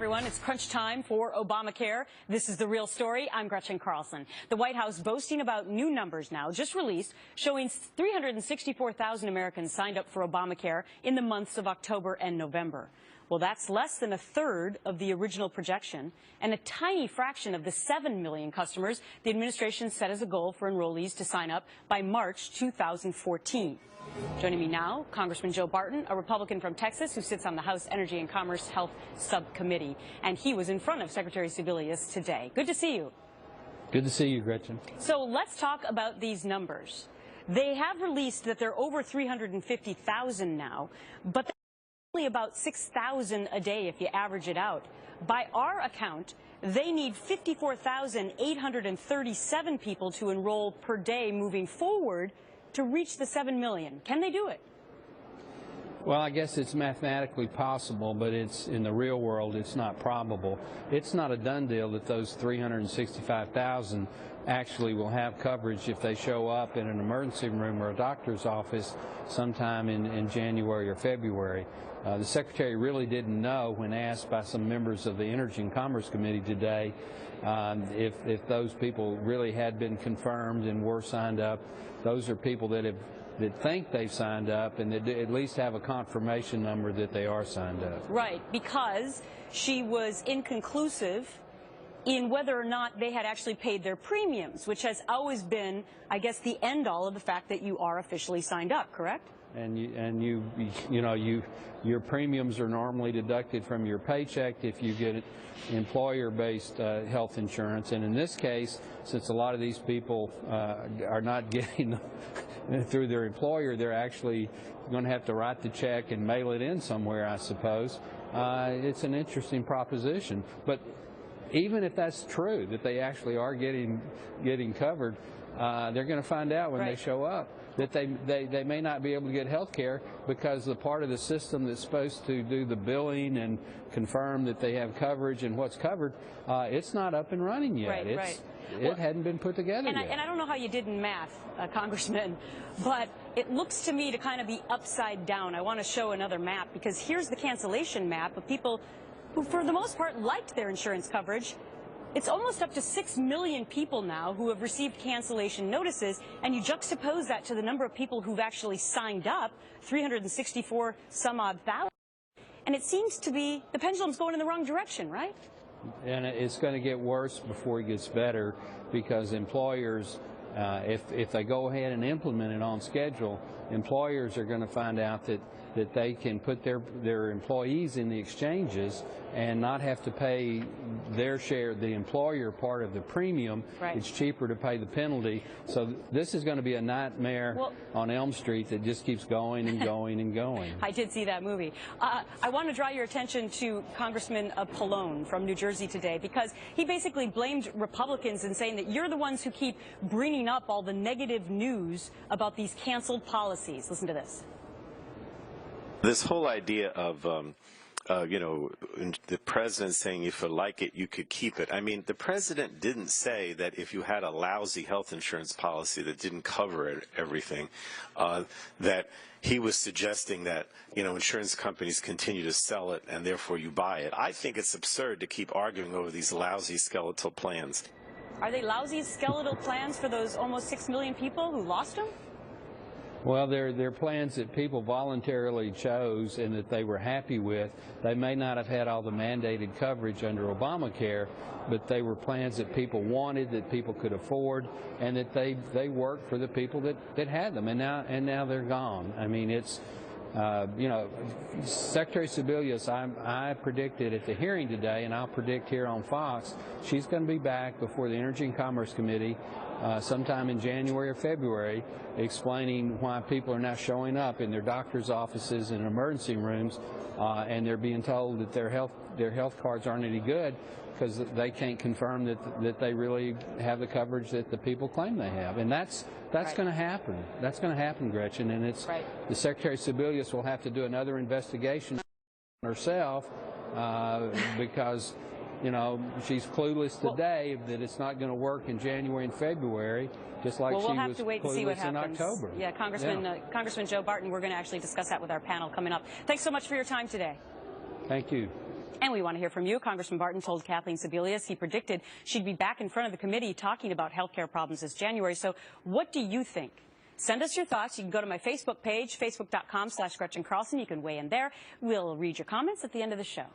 everyone. It's crunch time for Obamacare. This is The Real Story. I'm Gretchen Carlson. The White House boasting about new numbers now, just released, showing 364,000 Americans signed up for Obamacare in the months of October and November. Well, that's less than a third of the original projection and a tiny fraction of the 7 million customers the administration set as a goal for enrollees to sign up by March 2014. Joining me now, Congressman Joe Barton, a Republican from Texas who sits on the House Energy and Commerce Health Subcommittee. And he was in front of Secretary Sebelius today. Good to see you. Good to see you, Gretchen. So let's talk about these numbers. They have released that they're over 350,000 now, but they're only about 6,000 a day if you average it out. By our account, they need 54,837 people to enroll per day moving forward to reach the 7 million. Can they do it? Well, I guess it's mathematically possible, but it's in the real world, it's not probable. It's not a done deal that those 365,000 actually will have coverage if they show up in an emergency room or a doctor's office sometime in January or February. The Secretary really didn't know when asked by some members of the Energy and Commerce Committee today if those people really had been confirmed and were signed up. Those are people that think they've signed up and that at least have a confirmation number that they are signed up. Right, because she was inconclusive in whether or not they had actually paid their premiums, which has always been, I guess, the end-all of the fact that you are officially signed up, correct? And your premiums are normally deducted from your paycheck if you get employer-based health insurance. And in this case, since a lot of these people are not getting them through their employer, they're actually going to have to write the check and mail it in somewhere, I suppose. It's an interesting proposition. But even if that's true, that they actually are getting covered, they're going to find out when they show up that they may not be able to get health care because the part of the system that's supposed to do the billing and confirm that they have coverage and what's covered, it's not up and running yet. It hadn't been put together yet. And I don't know how you did in math, Congressman, but it looks to me to kind of be upside down. I want to show another map because here's the cancellation map of people who, for the most part, liked their insurance coverage. It's almost up to 6 million people now who have received cancellation notices, and you juxtapose that to the number of people who've actually signed up, 364 some odd thousand, and it seems to be the pendulum's going in the wrong direction, right? And it's going to get worse before it gets better because employers, if they go ahead and implement it on schedule, employers are going to find out that they can put their employees in the exchanges and not have to pay their share, the employer part of the premium. It's cheaper to pay the penalty. So this is going to be a nightmare on Elm Street that just keeps going and going and going. I did see that movie. I want to draw your attention to Congressman Pallone from New Jersey today because he basically blamed Republicans in saying that you're the ones who keep bringing up all the negative news about these canceled policies. Listen to this. This whole idea of, the president saying if you like it, you could keep it. I mean, the president didn't say that if you had a lousy health insurance policy that didn't cover everything, that he was suggesting that, insurance companies continue to sell it and therefore you buy it. I think it's absurd to keep arguing over these lousy skeletal plans. Are they lousy skeletal plans for those almost 6 million people who lost them? Well, they're plans that people voluntarily chose and that they were happy with. They may not have had all the mandated coverage under Obamacare, but they were plans that people wanted, that people could afford, and that they worked for the people that had them. And now they're gone. I mean, it's Secretary Sebelius, I predicted at the hearing today, and I'll predict here on Fox, she's going to be back before the Energy and Commerce Committee sometime in January or February, explaining why people are now showing up in their doctor's offices and emergency rooms, and they're being told that their health cards aren't any good because they can't confirm that they really have the coverage that the people claim they have. And that's going to happen. That's going to happen, Gretchen. And it's the Secretary Sebelius will have to do another investigation herself because she's clueless today that it's not going to work in January and February, just like we'll she have was to wait and see what clueless in happens. October. Yeah, Congressman Joe Barton, we're going to actually discuss that with our panel coming up. Thanks so much for your time today. Thank you. And we want to hear from you. Congressman Barton told Kathleen Sebelius he predicted she'd be back in front of the committee talking about health care problems this January. So what do you think? Send us your thoughts. You can go to my Facebook page, facebook.com/Gretchen Carlson. You can weigh in there. We'll read your comments at the end of the show.